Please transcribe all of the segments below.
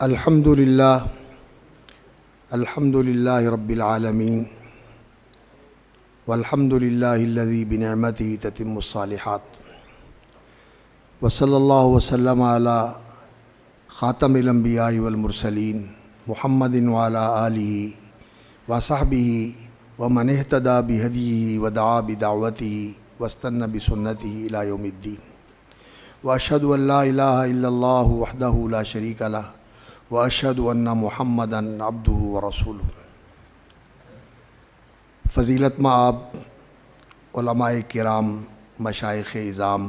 الحمدللہ رب العالمین والحمدللہ الذی بنعمتہ تتم الصالحات وصلی اللہ وسلم علی خاتم الانبیاء والمرسلین محمد وعلی آلہ وصحبہ ومن اہتدی بہدیہ ودعا بدعوتہ واستنى بسنتہ الی یوم الدین واشہد ان لا الہ الا اللہ وحدہ لا شریک لہ واشہد ان محمدًا عبدہ ورسولہ۔ فضیلت مآب علماء کرام، مشائخ اعظام،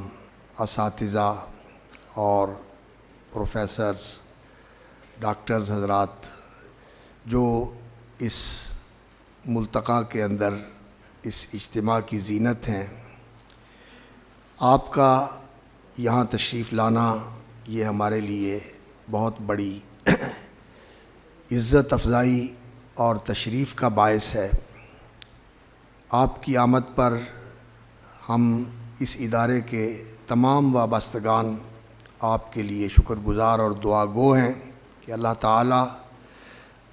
اساتذہ اور پروفیسرز، ڈاکٹرز حضرات جو اس ملتقى کے اندر اس اجتماع کی زینت ہیں، آپ کا یہاں تشریف لانا یہ ہمارے لیے بہت بڑی عزت افزائی اور تشریف کا باعث ہے۔ آپ کی آمد پر ہم اس ادارے کے تمام وابستگان آپ کے لیے شکر گزار اور دعا گو ہیں کہ اللہ تعالیٰ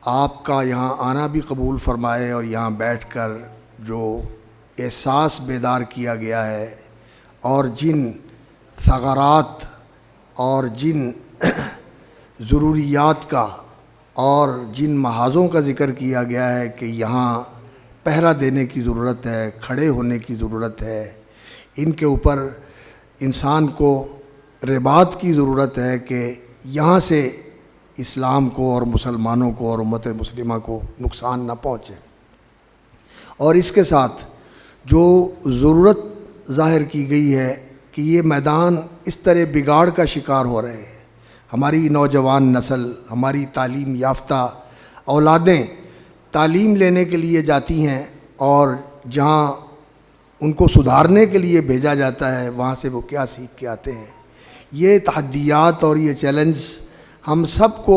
آپ کا یہاں آنا بھی قبول فرمائے اور یہاں بیٹھ کر جو احساس بیدار کیا گیا ہے اور جن ثغرات اور جن ضروریات کا اور جن محاذوں کا ذکر کیا گیا ہے کہ یہاں پہرا دینے کی ضرورت ہے، کھڑے ہونے کی ضرورت ہے، ان کے اوپر انسان کو رباط کی ضرورت ہے کہ یہاں سے اسلام کو اور مسلمانوں کو اور امت مسلمہ کو نقصان نہ پہنچے۔ اور اس کے ساتھ جو ضرورت ظاہر کی گئی ہے کہ یہ میدان اس طرح بگاڑ کا شکار ہو رہے ہیں، ہماری نوجوان نسل، ہماری تعلیم یافتہ اولادیں تعلیم لینے کے لیے جاتی ہیں اور جہاں ان کو سدھارنے کے لیے بھیجا جاتا ہے وہاں سے وہ کیا سیکھ کے آتے ہیں۔ یہ تحدیات اور یہ چیلنج ہم سب کو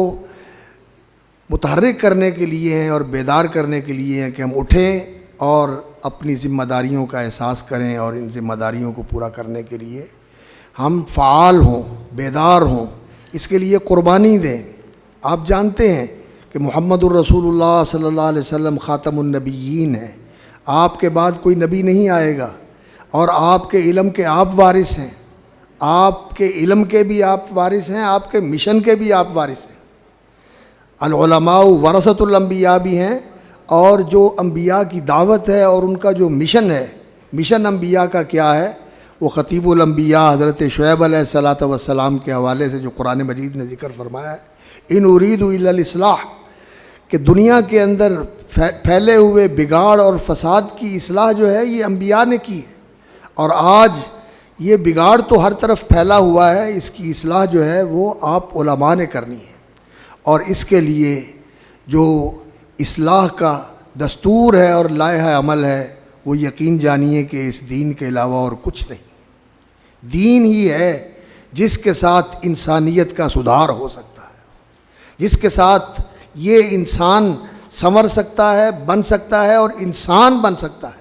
متحرک کرنے کے لیے ہیں اور بیدار کرنے کے لیے ہیں کہ ہم اٹھیں اور اپنی ذمہ داریوں کا احساس کریں اور ان ذمہ داریوں کو پورا کرنے کے لیے ہم فعال ہوں، بیدار ہوں، اس کے لیے قربانی دیں۔ آپ جانتے ہیں کہ محمد الرسول اللہ صلی اللہ علیہ وسلم خاتم النبیین ہیں، آپ کے بعد کوئی نبی نہیں آئے گا، اور آپ کے علم کے آپ وارث ہیں، آپ کے علم کے بھی آپ وارث ہیں، آپ کے مشن کے بھی آپ وارث ہیں۔ العلماء ورثۃ الانبیاء بھی ہیں، اور جو انبیاء کی دعوت ہے اور ان کا جو مشن ہے، مشن انبیاء کا کیا ہے، وہ خطیب الانبیاء حضرت شعیب علیہ الصلاۃ والسلام کے حوالے سے جو قرآن مجید نے ذکر فرمایا ہے، ان اريد الا الاصلاح، کہ دنیا کے اندر پھیلے ہوئے بگاڑ اور فساد کی اصلاح جو ہے یہ انبیاء نے کی ہے، اور آج یہ بگاڑ تو ہر طرف پھیلا ہوا ہے، اس کی اصلاح جو ہے وہ آپ علماء نے کرنی ہے، اور اس کے لیے جو اصلاح کا دستور ہے اور لائحہ عمل ہے وہ یقین جانیے کہ اس دین کے علاوہ اور کچھ نہیں۔ دین ہی ہے جس کے ساتھ انسانیت کا سدھار ہو سکتا ہے، جس کے ساتھ یہ انسان سنور سکتا ہے، بن سکتا ہے اور انسان بن سکتا ہے،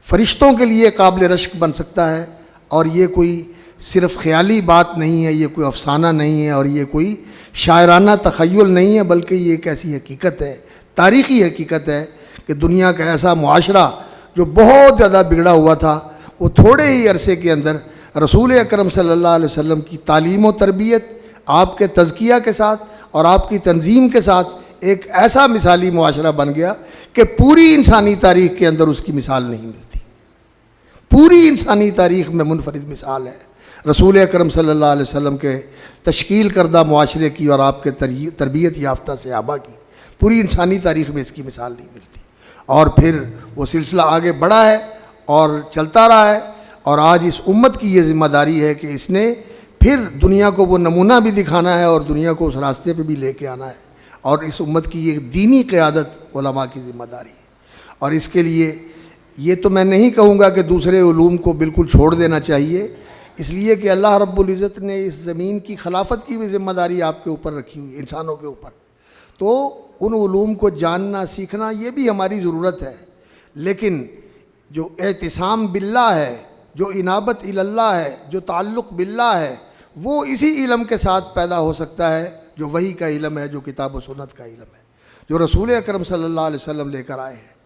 فرشتوں کے لیے قابل رشک بن سکتا ہے، اور یہ کوئی صرف خیالی بات نہیں ہے، یہ کوئی افسانہ نہیں ہے، اور یہ کوئی شاعرانہ تخیل نہیں ہے، بلکہ یہ ایک ایسی حقیقت ہے، تاریخی حقیقت ہے کہ دنیا کا ایسا معاشرہ جو بہت زیادہ بگڑا ہوا تھا وہ تھوڑے ہی عرصے کے اندر رسول اکرم صلی اللہ علیہ وسلم کی تعلیم و تربیت، آپ کے تزکیہ کے ساتھ اور آپ کی تنظیم کے ساتھ ایک ایسا مثالی معاشرہ بن گیا کہ پوری انسانی تاریخ کے اندر اس کی مثال نہیں ملتی، پوری انسانی تاریخ میں منفرد مثال ہے رسول اکرم صلی اللہ علیہ وسلم کے تشکیل کردہ معاشرے کی اور آپ کے تربیت یافتہ صحابہ کی، پوری انسانی تاریخ میں اس کی مثال نہیں ملتی۔ اور پھر وہ سلسلہ آگے بڑھا ہے اور چلتا رہا ہے، اور آج اس امت کی یہ ذمہ داری ہے کہ اس نے پھر دنیا کو وہ نمونہ بھی دکھانا ہے اور دنیا کو اس راستے پہ بھی لے کے آنا ہے، اور اس امت کی یہ دینی قیادت علماء کی ذمہ داری ہے۔ اور اس کے لیے یہ تو میں نہیں کہوں گا کہ دوسرے علوم کو بالکل چھوڑ دینا چاہیے، اس لیے کہ اللہ رب العزت نے اس زمین کی خلافت کی بھی ذمہ داری آپ کے اوپر رکھی ہوئی، انسانوں کے اوپر، تو ان علوم کو جاننا سیکھنا یہ بھی ہماری ضرورت ہے، لیکن جو اعتصام باللہ ہے، جو انابت اللہ ہے، جو تعلق باللہ ہے، وہ اسی علم کے ساتھ پیدا ہو سکتا ہے جو وحی کا علم ہے، جو کتاب و سنت کا علم ہے، جو رسول اکرم صلی اللہ علیہ وسلم لے کر آئے ہیں۔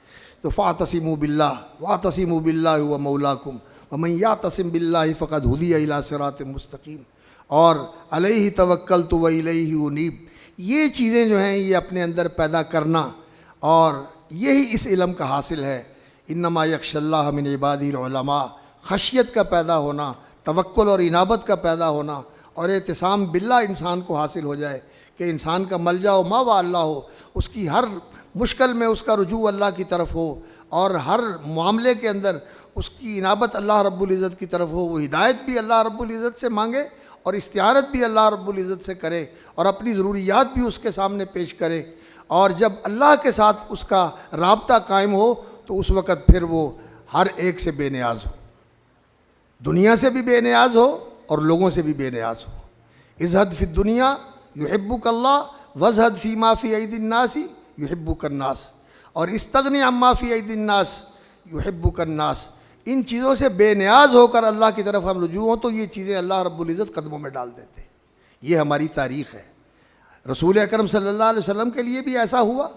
تو فاعتصموا باللہ واعتصموا باللہ هو مولاکم ومن یعتصم باللہ فقد ہدی الی صراط مستقیم، اور علیہ توکلت والیہ انیب، یہ چیزیں جو ہیں یہ اپنے اندر پیدا کرنا، اور یہی اس علم کا حاصل ہے۔ انما یخشی اللہ من عبادہ العلماء، خشیت کا پیدا ہونا، توکل اور انابت کا پیدا ہونا، اور اعتصام باللہ انسان کو حاصل ہو جائے کہ انسان کا ملجا و ماوا اللہ ہو، اس کی ہر مشکل میں اس کا رجوع اللہ کی طرف ہو، اور ہر معاملے کے اندر اس کی انابت اللہ رب العزت کی طرف ہو، وہ ہدایت بھی اللہ رب العزت سے مانگے اور استعانت بھی اللہ رب العزت سے کرے، اور اپنی ضروریات بھی اس کے سامنے پیش کرے۔ اور جب اللہ کے ساتھ اس کا رابطہ قائم ہو تو اس وقت پھر وہ ہر ایک سے بے نیاز ہو، دنیا سے بھی بے نیاز ہو اور لوگوں سے بھی بے نیاز ہو۔ ازہد فی الدنیا یحبک اللہ وازہد فی ما فی ایدی الناس یحبک الناس، اور استغنی عما فی ایدی الناس یحبک الناس۔ ان چیزوں سے بے نیاز ہو کر اللہ کی طرف ہم رجوع ہوں تو یہ چیزیں اللہ رب العزت قدموں میں ڈال دیتے ہیں۔ یہ ہماری تاریخ ہے۔ رسول اکرم صلی اللہ علیہ وسلم کے لیے بھی ایسا ہوا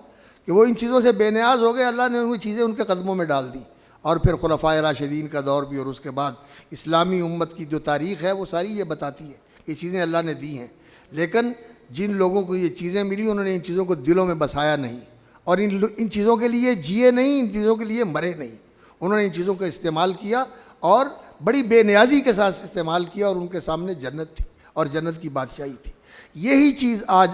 کہ وہ ان چیزوں سے بے نیاز ہو گئے، اللہ نے وہ چیزیں ان کے قدموں میں ڈال دی، اور پھر خلفائے راشدین کا دور بھی، اور اس کے بعد اسلامی امت کی جو تاریخ ہے وہ ساری یہ بتاتی ہے کہ یہ چیزیں اللہ نے دی ہیں۔ لیکن جن لوگوں کو یہ چیزیں ملی انہوں نے ان چیزوں کو دلوں میں بسایا نہیں، اور ان چیزوں کے لیے جیے نہیں، ان چیزوں کے لیے مرے نہیں۔ انہوں نے ان چیزوں کا استعمال کیا اور بڑی بے نیازی کے ساتھ استعمال کیا، اور ان کے سامنے جنت تھی اور جنت کی بادشاہی تھی۔ یہی چیز آج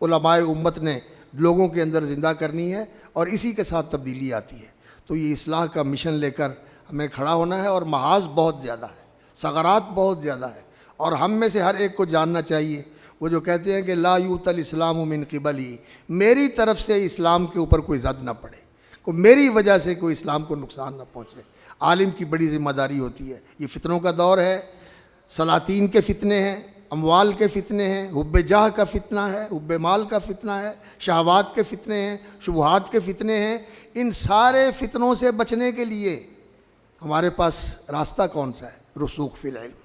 علماء امت نے لوگوں کے اندر زندہ کرنی ہے، اور اسی کے ساتھ تبدیلی آتی ہے۔ تو یہ اصلاح کا مشن لے کر ہمیں کھڑا ہونا ہے، اور محاذ بہت زیادہ ہے، ثغرات بہت زیادہ ہے، اور ہم میں سے ہر ایک کو جاننا چاہیے۔ وہ جو کہتے ہیں کہ لا یؤت الاسلام من قبلی، میری طرف سے اسلام کے اوپر کوئی زد نہ پڑے، کوئی میری وجہ سے کوئی اسلام کو نقصان نہ پہنچے۔ عالم کی بڑی ذمہ داری ہوتی ہے۔ یہ فتنوں کا دور ہے، سلاطین کے فتنے ہیں، اموال کے فتنے ہیں، حب جاہ کا فتنہ ہے، حب مال کا فتنہ ہے، شہوات کے فتنے ہیں، شبہات کے فتنے ہیں۔ ان سارے فتنوں سے بچنے کے لیے ہمارے پاس راستہ کون سا ہے؟ رسوخ فی العلم۔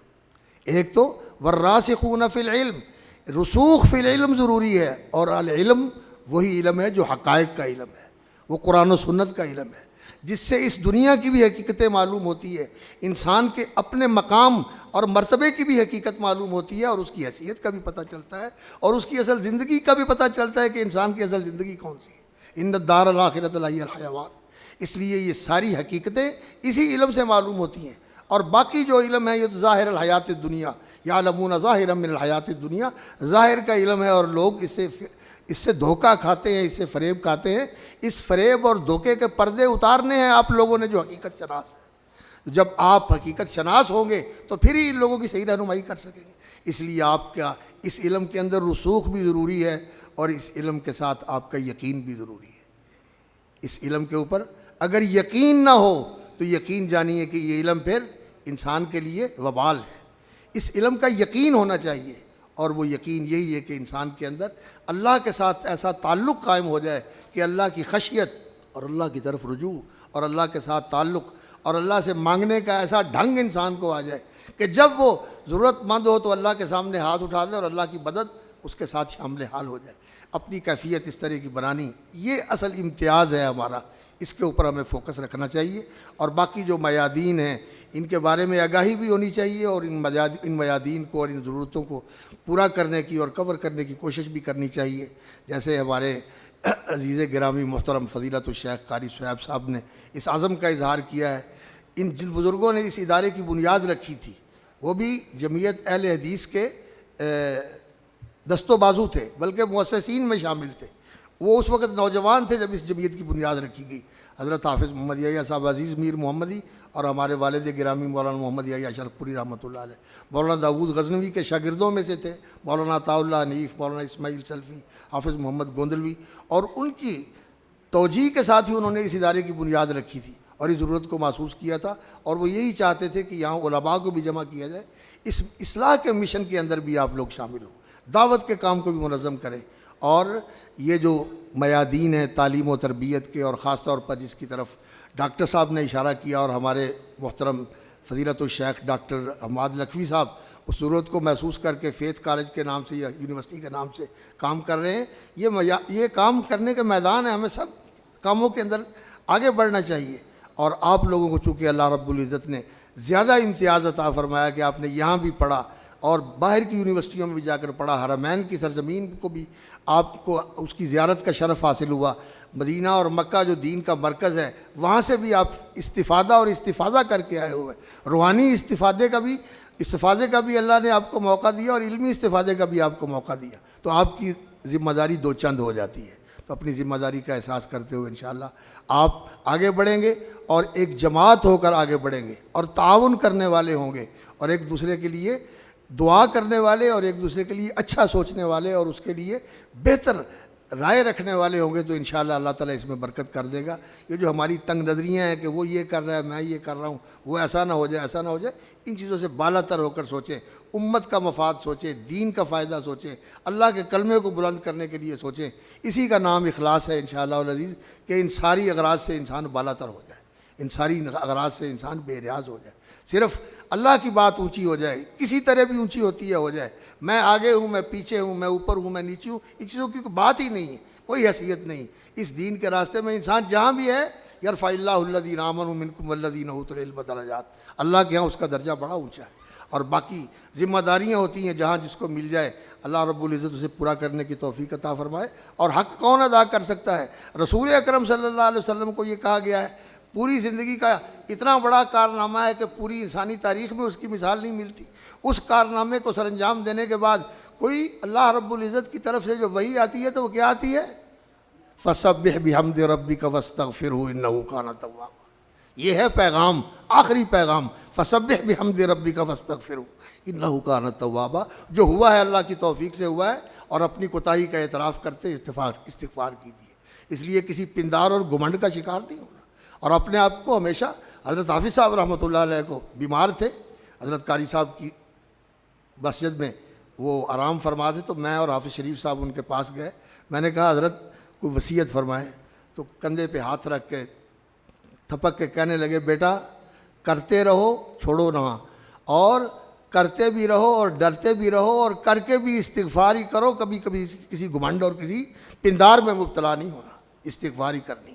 ایک تو والراسخون فی العلم، رسوخ فی العلم ضروری ہے، اور العلم وہی علم ہے جو حقائق کا علم ہے، وہ قرآن و سنت کا علم ہے، جس سے اس دنیا کی بھی حقیقتیں معلوم ہوتی ہے، انسان کے اپنے مقام اور مرتبے کی بھی حقیقت معلوم ہوتی ہے، اور اس کی حیثیت کا بھی پتہ چلتا ہے، اور اس کی اصل زندگی کا بھی پتہ چلتا ہے کہ انسان کی اصل زندگی کون سی ہے۔ ان الدار الاخرۃ لہی الحیوان۔ اس لیے یہ ساری حقیقتیں اسی علم سے معلوم ہوتی ہیں، اور باقی جو علم ہے یہ تو ظاہر الحیات الدنیا، یعلمون ظاہرا من الحیات الدنیا، ظاہر کا علم ہے، اور لوگ اس سے دھوکہ کھاتے ہیں، اس سے فریب کھاتے ہیں۔ اس فریب اور دھوکے کے پردے اتارنے ہیں آپ لوگوں نے جو حقیقت شناس ہے۔ جب آپ حقیقت شناس ہوں گے تو پھر ہی ان لوگوں کی صحیح رہنمائی کر سکیں گے۔ اس لیے آپ کا اس علم کے اندر رسوخ بھی ضروری ہے، اور اس علم کے ساتھ آپ کا یقین بھی ضروری ہے۔ اس علم کے اوپر اگر یقین نہ ہو تو یقین جانیے کہ یہ علم پھر انسان کے لیے وبال ہے۔ اس علم کا یقین ہونا چاہیے، اور وہ یقین یہی ہے کہ انسان کے اندر اللہ کے ساتھ ایسا تعلق قائم ہو جائے کہ اللہ کی خشیت اور اللہ کی طرف رجوع اور اللہ کے ساتھ تعلق اور اللہ سے مانگنے کا ایسا ڈھنگ انسان کو آ جائے کہ جب وہ ضرورت مند ہو تو اللہ کے سامنے ہاتھ اٹھا دے اور اللہ کی مدد اس کے ساتھ شامل حال ہو جائے۔ اپنی کیفیت اس طرح کی بنانی، یہ اصل امتیاز ہے ہمارا، اس کے اوپر ہمیں فوکس رکھنا چاہیے۔ اور باقی جو میادین ہیں ان کے بارے میں آگاہی بھی ہونی چاہیے، اور ان میادین کو اور ان ضرورتوں کو پورا کرنے کی اور کور کرنے کی کوشش بھی کرنی چاہیے۔ جیسے ہمارے عزیز گرامی محترم فضیلت الشیخ قاری صہیب صاحب نے اس عزم کا اظہار کیا ہے۔ جن بزرگوں نے اس ادارے کی بنیاد رکھی تھی وہ بھی جمعیت اہل حدیث کے دست و بازو تھے، بلکہ مؤسسین میں شامل تھے۔ وہ اس وقت نوجوان تھے جب اس جمعیت کی بنیاد رکھی گئی۔ حضرت حافظ محمد یحییٰ صاحب عزیز میر محمدی اور ہمارے والد گرامی مولانا محمد یحییٰ اشرف پوری رحمۃ اللہ علیہ، مولانا داود غزنوی کے شاگردوں میں سے تھے، مولانا عطاء اللہ حنیف، مولانا اسماعیل سلفی، حافظ محمد گوندلوی، اور ان کی توجیہ کے ساتھ ہی انہوں نے اس ادارے کی بنیاد رکھی تھی اور اس ضرورت کو محسوس کیا تھا، اور وہ یہی چاہتے تھے کہ یہاں علماء کو بھی جمع کیا جائے، اس اصلاح کے مشن کے اندر بھی آپ لوگ شامل ہوں، دعوت کے کام کو بھی منظم کریں۔ اور یہ جو میادین ہیں تعلیم و تربیت کے، اور خاص طور پر جس کی طرف ڈاکٹر صاحب نے اشارہ کیا اور ہمارے محترم فضیلت الشیخ ڈاکٹر حماد لکھوی صاحب اس ضرورت کو محسوس کر کے فیتھ کالج کے نام سے یا یونیورسٹی کے نام سے کام کر رہے ہیں. یہ کام کرنے کے میدان ہے, ہمیں سب کاموں کے اندر آگے بڑھنا چاہیے. اور آپ لوگوں کو چونکہ اللہ رب العزت نے زیادہ امتیاز عطا فرمایا کہ آپ نے یہاں بھی پڑھا اور باہر کی یونیورسٹیوں میں بھی جا کر پڑھا, حرمین کی سرزمین کو بھی آپ کو اس کی زیارت کا شرف حاصل ہوا, مدینہ اور مکہ جو دین کا مرکز ہے وہاں سے بھی آپ استفادہ اور استفادہ کر کے آئے ہوئے. روحانی استفادے کا بھی اللہ نے آپ کو موقع دیا اور علمی استفادے کا بھی آپ کو موقع دیا, تو آپ کی ذمہ داری دو چند ہو جاتی ہے. تو اپنی ذمہ داری کا احساس کرتے ہوئے انشاءاللہ آپ آگے بڑھیں گے اور ایک جماعت ہو کر آگے بڑھیں گے اور تعاون کرنے والے ہوں گے اور ایک دوسرے کے لیے دعا کرنے والے اور ایک دوسرے کے لیے اچھا سوچنے والے اور اس کے لیے بہتر رائے رکھنے والے ہوں گے, تو انشاءاللہ اللہ تعالیٰ اس میں برکت کر دے گا. یہ جو ہماری تنگ نظریاں ہیں کہ وہ یہ کر رہا ہے میں یہ کر رہا ہوں, وہ ایسا نہ ہو جائے ایسا نہ ہو جائے, ان چیزوں سے بالا تر ہو کر سوچیں, امت کا مفاد سوچیں, دین کا فائدہ سوچیں, اللہ کے کلمے کو بلند کرنے کے لیے سوچیں. اسی کا نام اخلاص ہے انشاءاللہ العزیز, کہ ان ساری اغراض سے انسان بالا تر ہو جائے, ان ساری اغراض سے انسان بے نیاز ہو جائے, صرف اللہ کی بات اونچی ہو جائے, کسی طرح بھی اونچی ہوتی ہے ہو جائے, میں آگے ہوں میں پیچھے ہوں میں اوپر ہوں میں نیچے ہوں, ان چیزوں کی کوئی بات ہی نہیں ہے, کوئی حیثیت نہیں. اس دین کے راستے میں انسان جہاں بھی ہے, یرفع اللہ الذین آمنوا منکم والذین اوتوا العلم درجات, اللہ کے ہاں اس کا درجہ بڑا اونچا ہے. اور باقی ذمہ داریاں ہوتی ہیں جہاں جس کو مل جائے اللہ رب العزت اسے پورا کرنے کی توفیق عطا فرمائے. اور حق کون ادا کر سکتا ہے؟ رسول اکرم صلی اللہ علیہ وسلم کو یہ کہا گیا ہے, پوری زندگی کا اتنا بڑا کارنامہ ہے کہ پوری انسانی تاریخ میں اس کی مثال نہیں ملتی. اس کارنامے کو سر انجام دینے کے بعد کوئی اللہ رب العزت کی طرف سے جو وحی آتی ہے تو وہ کیا آتی ہے؟ فَسَبِّحْ بِحَمْدِ رَبِّكَ وَاسْتَغْفِرْهُ إِنَّهُ كَانَ تَوَّابًا. یہ ہے پیغام, آخری پیغام, فَسَبِّحْ بِحَمْدِ رَبِّكَ وَاسْتَغْفِرْهُ إِنَّهُ كَانَ تَوَّابًا. جو ہوا ہے اللہ کی توفیق سے ہوا ہے, اور اپنی کوتاہی کا اعتراف کرتے استغفار کیجیے. اس لیے کسی پندار اور گھمنڈ کا شکار نہیں ہونا. اور اپنے آپ کو ہمیشہ, حضرت حافظ صاحب رحمۃ اللہ علیہ کو بیمار تھے, حضرت قاری صاحب کی مسجد میں وہ آرام فرما تھے, تو میں اور حافظ شریف صاحب ان کے پاس گئے. میں نے کہا حضرت کوئی وصیت فرمائیں, تو کندھے پہ ہاتھ رکھ کے تھپک کے کہنے لگے, بیٹا کرتے رہو چھوڑو نہ, اور کرتے بھی رہو اور ڈرتے بھی رہو اور کر کے بھی استغفار ہی کرو, کبھی کبھی کسی گھمنڈ اور کسی پندار میں مبتلا نہیں ہونا, استغفار ہی کرنی.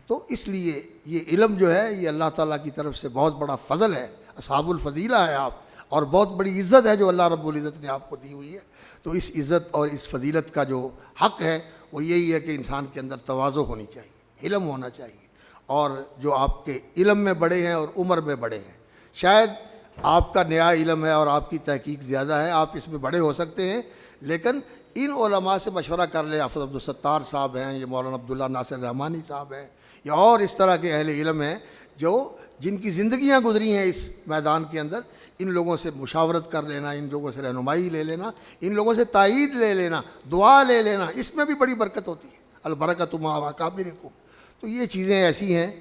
تو اس لیے یہ علم جو ہے یہ اللہ تعالیٰ کی طرف سے بہت بڑا فضل ہے, اصحاب الفضیلہ ہے آپ, اور بہت بڑی عزت ہے جو اللہ رب العزت نے آپ کو دی ہوئی ہے. تو اس عزت اور اس فضیلت کا جو حق ہے وہ یہی ہے کہ انسان کے اندر تواضع ہونی چاہیے, علم ہونا چاہیے. اور جو آپ کے علم میں بڑے ہیں اور عمر میں بڑے ہیں, شاید آپ کا نیا علم ہے اور آپ کی تحقیق زیادہ ہے, آپ اس میں بڑے ہو سکتے ہیں, لیکن ان علماء سے مشورہ کر لیں. حافظ عبدالستار صاحب ہیں, یہ مولانا عبداللہ ناصر رحمانی صاحب ہیں, یا اور اس طرح کے اہل علم ہیں جن کی زندگیاں گزری ہیں اس میدان کے اندر. ان لوگوں سے مشاورت کر لینا, ان لوگوں سے رہنمائی لے لینا, ان لوگوں سے تائید لے لینا, دعا لے لینا, اس میں بھی بڑی برکت ہوتی ہے. البرکۃ مع اکابرکم. تو یہ چیزیں ایسی ہیں.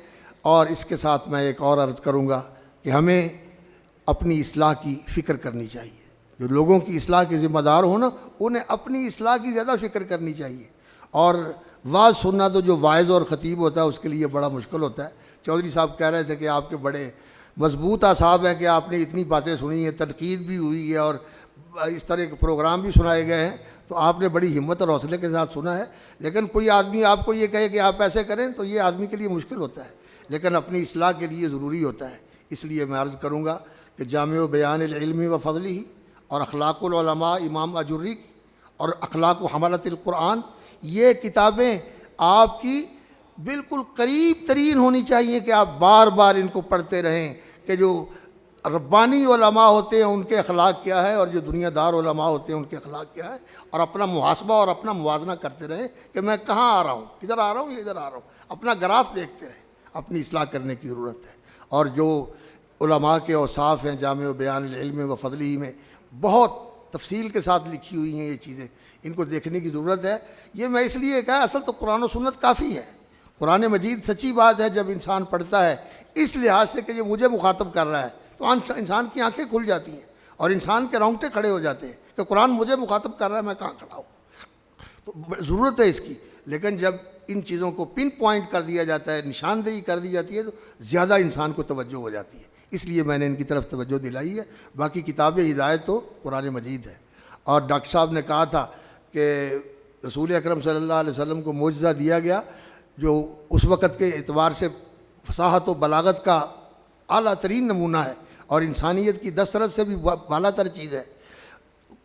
اور اس کے ساتھ میں ایک اور عرض کروں گا کہ ہمیں اپنی اصلاح کی فکر کرنی چاہیے. جو لوگوں کی اصلاح کے ذمہ دار ہوں نا, انہیں اپنی اصلاح کی زیادہ فکر کرنی چاہیے. اور واعظ سننا تو جو واعظ اور خطیب ہوتا ہے اس کے لیے بڑا مشکل ہوتا ہے. چودھری صاحب کہہ رہے تھے کہ آپ کے بڑے مضبوط اعصاب ہیں کہ آپ نے اتنی باتیں سنی ہیں, تنقید بھی ہوئی ہے اور اس طرح کے پروگرام بھی سنائے گئے ہیں, تو آپ نے بڑی ہمت اور حوصلے کے ساتھ سنا ہے. لیکن کوئی آدمی آپ کو یہ کہے کہ آپ ایسے کریں تو یہ آدمی کے لیے مشکل ہوتا ہے, لیکن اپنی اصلاح کے لیے ضروری ہوتا ہے. اس لیے میں عرض کروں گا کہ جامع بیان العلم و فضلہ اور اخلاق العلماء امام اجری کی اور اخلاق و حملۃ القرآن, یہ کتابیں آپ کی بالکل قریب ترین ہونی چاہیے کہ آپ بار بار ان کو پڑھتے رہیں کہ جو ربانی علماء ہوتے ہیں ان کے اخلاق کیا ہے اور جو دنیا دار علماء ہوتے ہیں ان کے اخلاق کیا ہے, اور اپنا محاسبہ اور اپنا موازنہ کرتے رہیں کہ میں کہاں آ رہا ہوں, ادھر آ رہا ہوں یا ادھر آ رہا ہوں. اپنا گراف دیکھتے رہیں. اپنی اصلاح کرنے کی ضرورت ہے. اور جو علماء کے اوصاف ہیں جامع بیان العلم و فضلہ میں بہت تفصیل کے ساتھ لکھی ہوئی ہیں یہ چیزیں, ان کو دیکھنے کی ضرورت ہے. یہ میں اس لیے کہا, اصل تو قرآن و سنت کافی ہے. قرآن مجید سچی بات ہے جب انسان پڑھتا ہے اس لحاظ سے کہ یہ مجھے مخاطب کر رہا ہے, تو انسان کی آنکھیں کھل جاتی ہیں اور انسان کے رونگٹے کھڑے ہو جاتے ہیں کہ قرآن مجھے مخاطب کر رہا ہے, میں کہاں کھڑا ہوں. تو ضرورت ہے اس کی. لیکن جب ان چیزوں کو پن پوائنٹ کر دیا جاتا ہے, نشاندہی کر دی جاتی ہے, تو زیادہ انسان کو توجہ ہو جاتی ہے. اس لیے میں نے ان کی طرف توجہ دلائی ہے. باقی کتاب ہدایت تو قرآن مجید ہے. اور ڈاکٹر صاحب نے کہا تھا کہ رسول اکرم صلی اللہ علیہ وسلم کو معجزہ دیا گیا جو اس وقت کے اعتبار سے فصاحت و بلاغت کا اعلیٰ ترین نمونہ ہے اور انسانیت کی دسترس سے بھی بالا تر چیز ہے.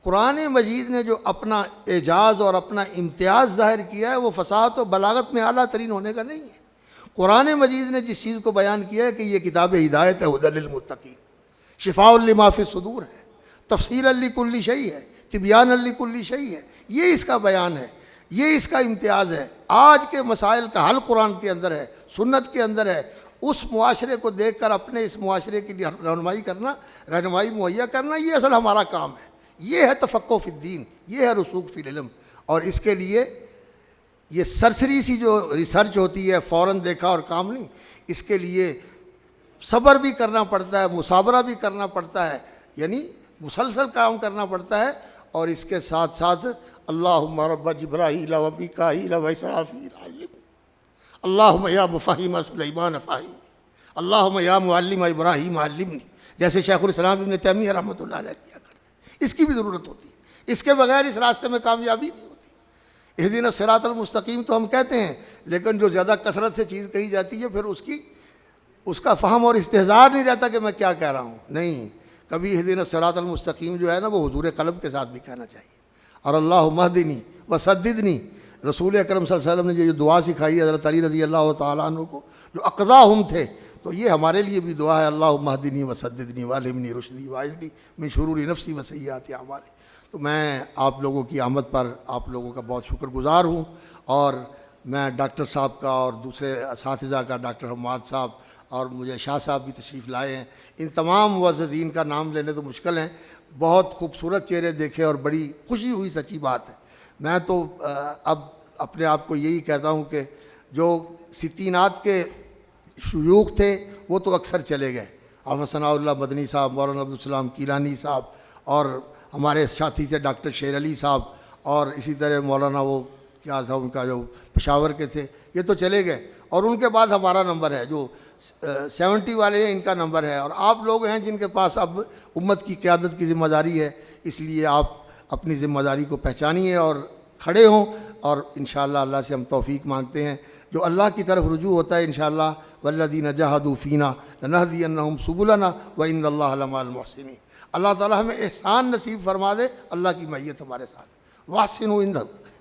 قرآن مجید نے جو اپنا اعجاز اور اپنا امتیاز ظاہر کیا ہے وہ فصاحت و بلاغت میں اعلیٰ ترین ہونے کا نہیں ہے. قرآن مجید نے جس چیز کو بیان کیا ہے کہ یہ کتاب ہدایت ہے، ہدی للمتقین، شفاء لما فی الصدور ہے، تفصیلا لکل شیء ہے، تبیانا لکل شیء ہے، یہ اس کا بیان ہے، یہ اس کا امتیاز ہے. آج کے مسائل کا حل قرآن کے اندر ہے، سنت کے اندر ہے. اس معاشرے کو دیکھ کر اپنے اس معاشرے کی رہنمائی مہیا کرنا، یہ اصل ہمارا کام ہے. یہ ہے تفقہ فی الدین، یہ ہے رسوخ فی العلم. اور اس کے لیے یہ سرسری سی جو ریسرچ ہوتی ہے، فوراً دیکھا اور کام نہیں، اس کے لیے صبر بھی کرنا پڑتا ہے، مثابرہ بھی کرنا پڑتا ہے، یعنی مسلسل کام کرنا پڑتا ہے. اور اس کے ساتھ ساتھ اللہم رب جبرائیل و میکائیل و اسرافیل علمنی، اللہم یا مفہم سلیمان فہمنی، اللہم یا معلم ابراہیم علمنی، جیسے شیخ الاسلام ابن تیمیہ رحمۃ اللہ علیہ کیا کرتے. اس کی بھی ضرورت ہوتی ہے، اس کے بغیر اس راستے میں کامیابی نہیں ہوتی. اہدنا الصراط المستقیم تو ہم کہتے ہیں، لیکن جو زیادہ کثرت سے چیز کہی جاتی ہے پھر اس کا فہم اور استحضار نہیں رہتا کہ میں کیا کہہ رہا ہوں. نہیں، کبھی اہدنا الصراط المستقیم جو ہے نا وہ حضور قلب کے ساتھ بھی کہنا چاہیے. اور اللہم اہدنی وسددنی، رسول اکرم صلی اللہ علیہ وسلم نے جو دعا سکھائی ہے حضرت علی رضی اللہ تعالیٰ عنہ کو، جو اقداہم تھے، تو یہ ہمارے لیے بھی دعا ہے، اللہم اہدنی وسددنی والہمنی رشدی واعذنی من شرور نفسی وسیئات اعمالی. تو میں آپ لوگوں کی آمد پر آپ لوگوں کا بہت شکر گزار ہوں. اور میں ڈاکٹر صاحب کا اور دوسرے اساتذہ کا، ڈاکٹر حماد صاحب اور مجھے شاہ صاحب بھی تشریف لائے ہیں. ان تمام معززین کا نام لینے تو مشکل ہیں. بہت خوبصورت چہرے دیکھے اور بڑی خوشی ہوئی، سچی بات ہے. میں تو اب اپنے آپ کو یہی کہتا ہوں کہ جو ستینات کے شیوخ تھے وہ تو اکثر چلے گئے، حافظ ثناء اللہ مدنی صاحب، مولانا عبدالسلام کیلانی صاحب، اور ہمارے ساتھی تھے ڈاکٹر شیر علی صاحب، اور اسی طرح مولانا وہ کیا تھا ان کا جو پشاور کے تھے، یہ تو چلے گئے. اور ان کے بعد ہمارا نمبر ہے، جو 70 والے ہیں ان کا نمبر ہے. اور آپ لوگ ہیں جن کے پاس اب امت کی قیادت کی ذمہ داری ہے، اس لیے آپ اپنی ذمہ داری کو پہچانیے اور کھڑے ہوں. اور انشاءاللہ اللہ سے ہم توفیق مانگتے ہیں. جو اللہ کی طرف رجوع ہوتا ہے انشاءاللہ، والذین جاہدوا فینا لنہدینہم سبلنا وان اللہ لمع المحسنین. اللہ تعالیٰ ہمیں احسان نصیب فرما دے، اللہ کی معیت ہمارے ساتھ. واحسنوا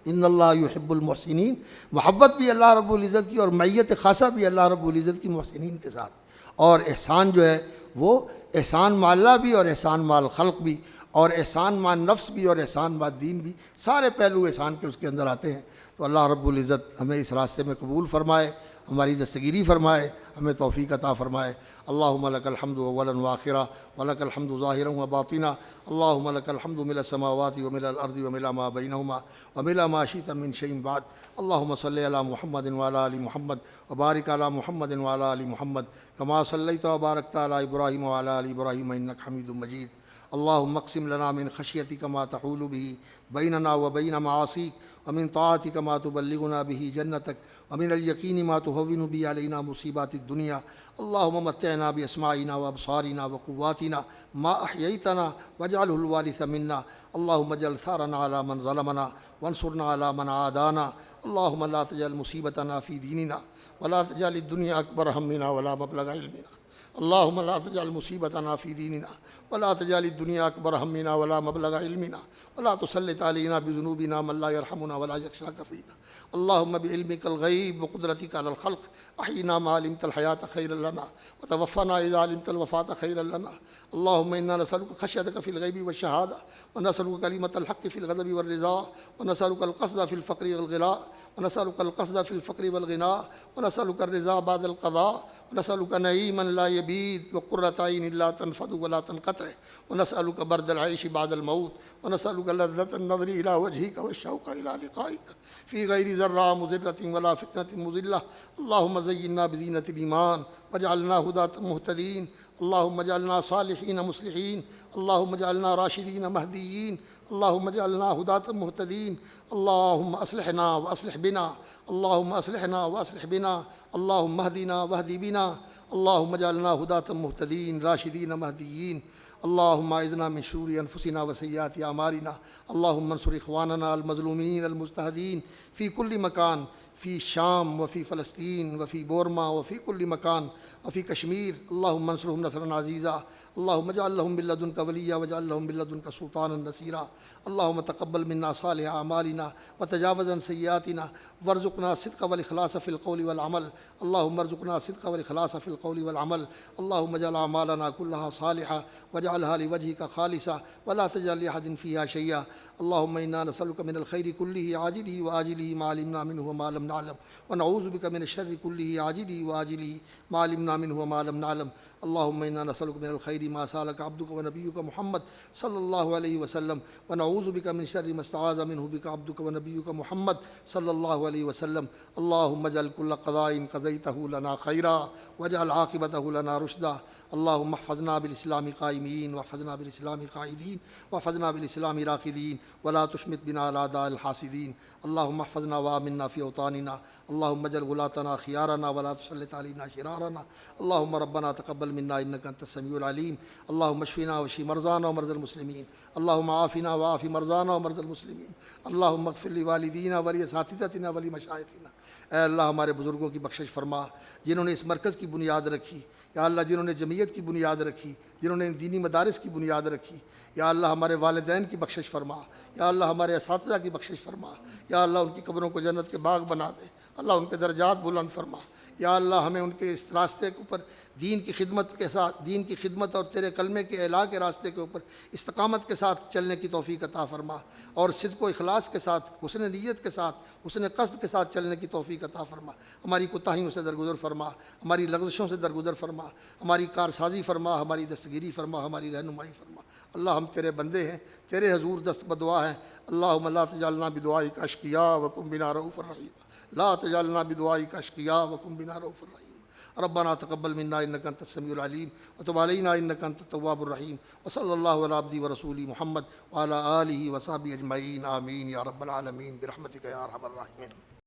ان اللہ یحب المحسنین، محبت بھی اللہ رب العزت کی اور معیت خاصہ بھی اللہ رب العزت کی محسنین کے ساتھ. اور احسان جو ہے وہ احسان مع اللہ بھی اور احسان مع الخلق بھی اور احسان مع نفس بھی اور احسان مع دین بھی، سارے پہلو احسان کے اس کے اندر آتے ہیں. تو اللہ رب العزت ہمیں اس راستے میں قبول فرمائے، ہماری دستگیری فرمائے، ہمیں توفیق عطا فرمائے. اللہم لک الحمد اولا وآخرا ولک الحمد ظاہرا وباطنا. اللہم لک الحمد ملء السماوات وملء الارض وملء ما بینہما وملء ما شئت من شیء بعد. اللہم صلی علی محمد وعلی آل محمد وبارک علی محمد وعلی آل محمد کما صلیت وبارکت علی ابراہیم وعلی آل ابراہیم انک حمید مجید. اللہم اقسم لنا من خشیتک ما تحول به بیننا وبین معاصیک ومن طاعتک ما تبلغنا به جنتک ومن الیقین ما تهون به علینا مصیبات الدنیا. اللہم متعنا باسماعنا وابصارنا وقواتنا ما احییتنا واجعله الوارث منا. اللہم اجعل ثارنا على من ظلمنا وانصرنا على من عادانا. اللہم لا تجعل مصیبتنا فی دیننا ولا تجعل الدنیا اکبر ہمنا ولا مبلغ علمنا. اللہم لا تجعل مصیبتنا فی دیننا ولا تجعل الدنیا اکبر ہمنا ولا مبلغ علمنا ولا تسلط علینا بذنوبنا من لا يرحمنا ولا یخشاک فینا. اللہم بعلمک الغیب وقدرتک علی الخلق احینا ما علمت الحیاة خیرا لنا وتوفنا اذا علمت الوفاة خیرا لنا. اللہم انا نسألک خشیتک فی الغیب والشہادہ ونسألک کلمۃ الحق فی الغضب والرضا ونسألک القصد فی الفقر والغناء ونسألک القصد فی الفقر والغناء ونسألک الرضا بعد القضاء ونسألک نعیما لا یبید وقرۃ عین لا تنفد ولا تنقطع ونسألک برد العیش بعد الموت ونسألک لذة النظر إلى وجهك والشوق إلى لقائك في غير ضراء مضرة ولا فتنة مضلة. اللهم زينا بزينة الإيمان واجعلنا هداة مهتدين. اللهم اجعلنا صالحين مصلحين. اللهم اجعلنا راشدين مهديين. اللهم اجعلنا هداة مهتدين. اللهم أصلحنا وأصلح بنا. اللهم أصلحنا وأصلح بنا. اللهم اهدنا واهد بنا. اللهم اجعلنا هداة مهتدين راشدين مهديين. اللهم اعذنا من شرور انفسنا وسيئات اعمالنا. اللهم انصر اخواننا المظلومين المستهدين في كل مكان، في الشام وفي فلسطين وفي بورما وفي كل مكان وفي كشمیر. اللهم انصرهم نصرا عزيزا. اللهم اجعل لهم من لدنك وليا واجعل لهم من لدنك سلطانا نصيرا. اللهم تقبل منا صالح اعمالنا وتجاوز عن سيئاتنا وارزقنا الصدق والاخلاص في القول والعمل. اللهم ارزقنا الصدق والاخلاص في القول والعمل. اللهم اجعل اعمالنا كلها صالحه واجعلها لوجهك خالصه ولا تجعل لاحد فيها شيئا. اللهم انا نسالك من الخير كله عاجله واجله ما علمنا منه وما لم نعلم، ونعوذ بك من الشر كله عاجله واجله ما علمنا منه وما لم نعلم. اللهم انا نسالك من الخير ما سالك عبدك ونبيك محمد صلى الله عليه وسلم، ونعوذ بك من شر ما استعاذ منه بك عبدك ونبيك محمد صلى الله عليه وسلم. اللهم اجعل كل قضاء قضيته لنا خيرا واجعل عاقبته لنا رشدا. اللهم احفظنا بالاسلام قائمين واحفظنا بالاسلام قائدين واحفظنا بالاسلام راقدين ولا تشمت بنا الاعداء الحاسدين. اللهم احفظنا وامنا في اوطاننا. اللهم اجعل ولاتنا خيارنا ولا تسلط علينا شرارنا. اللهم ربنا تقبل منا انك انت السميع العليم. اللهم اشفنا واشف مرضانا ومرضى المسلمين. اللهم عافنا وعاف مرضانا ومرضى المسلمين. اللهم اغفر لوالدينا ولاساتذتنا ولمشائخنا. اے اللہ ہمارے بزرگوں کی بخشش فرما جنہوں نے اس مرکز کی بنیاد رکھی. یا اللہ جنہوں نے جمعیت کی بنیاد رکھی، جنہوں نے دینی مدارس کی بنیاد رکھی. یا اللہ ہمارے والدین کی بخشش فرما. یا اللہ ہمارے اساتذہ کی بخشش فرما. یا اللہ ان کی قبروں کو جنت کے باغ بنا دے. اللہ ان کے درجات بلند فرما. یا اللہ ہمیں ان کے اس راستے کے اوپر دین کی خدمت کے ساتھ، دین کی خدمت اور تیرے کلمے کے اعلاء کے راستے کے اوپر استقامت کے ساتھ چلنے کی توفیق عطا فرما، اور صدق و اخلاص کے ساتھ، حسن نیت کے ساتھ، حسن قصد کے ساتھ چلنے کی توفیق عطا فرما. ہماری کوتاہیوں سے درگزر فرما، ہماری لغزشوں سے درگزر فرما، ہماری کارسازی فرما، ہماری دستگیری فرما، ہماری رہنمائی فرما. اللہ ہم تیرے بندے ہیں، تیرے حضور دست بدعا ہیں. اللہم لا تجعلنا بدعائک اشقیاء وکن بنا رؤوف الرحیم. لا تجعلنا بدعائک اشقیاء وکن بنا رؤوف الرحیم. ربنا تقبل منا انك انت السميع العليم وتب علينا انك انت التواب الرحيم. وصلى الله على عبده ورسوله محمد وعلى اله وصحبه اجمعين. آمين يا رب العالمين برحمتك يا ارحم الراحمين.